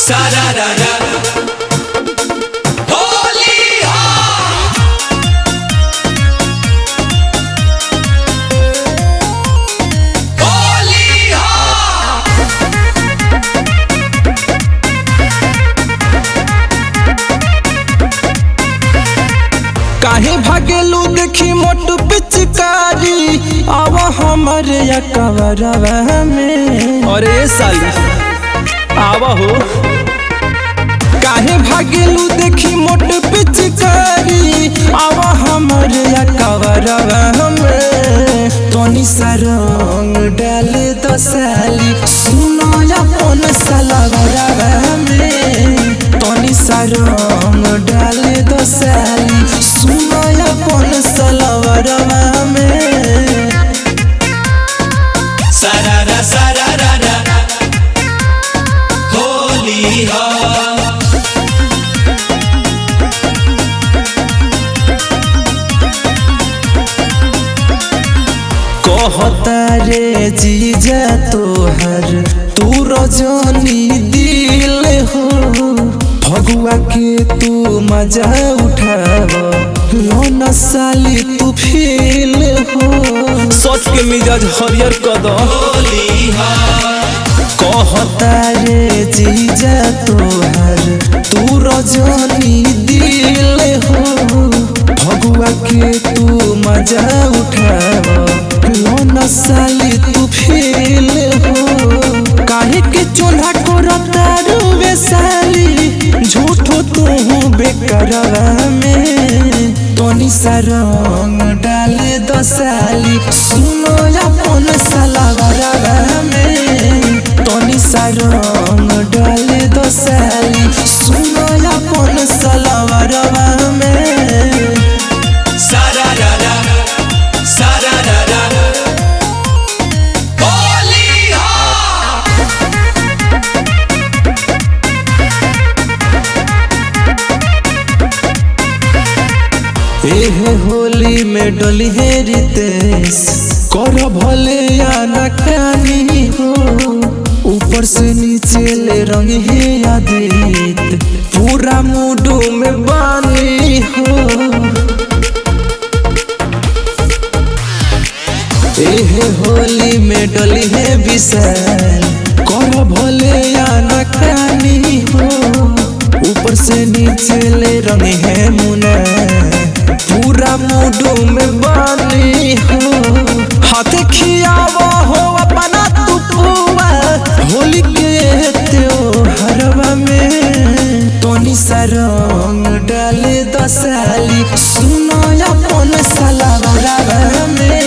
सारारारा होली काहे भागेलू देखी मोट पिचकारी आवा हमारे या कवरवा में। अरे साली आवा हो, काहे भागेलू देखी मोट पिचकारी आवा हमारे या कवरवा में। तोनी सा रंग डाले तो साली सुनो अपन सलवरवा में। तोनी सा रंग डाले तो साली सुनो अपन सलवरवा में। सारारा सारारारा होली हो कहता रे जीजा तोहर तू रजनी दिल हो। भगुआ के तू मजा उठाव लोन साली तू फील हो। सोच के मिजाज हरियर कद होली हो कहता रे जीजा तोहर तू रजनी दिल हो। भगुआ के तू मजा उठाव लोन साली तू फील हो। काहे के चोला करता रुवे साली झूठो तू बेकरवा में। तोनी सा रंग डाले दो साली सुनो अपन सलवरवा में। तोनी सा रंग डाले दो साली सुनो अपन सलवरवा में। सारारारा सारारारा होली हो एहे होली में डोली है रितेश कर भले या न कानी हो। ऊपर से नीचे ले रंग है आदित पूरा मूडू में बानी हो। एहे होली में डोली है विशाल कर भले या न कानी हो। ऊपर से नीचे ले रंग है मुना पूरा मूडू में बानी हो। हाथे खियावा हो अपना तू पुआ होली के त्योहारवा में। तोनी सा रंग डाले दो साली सुनो अपन सलवरवा में।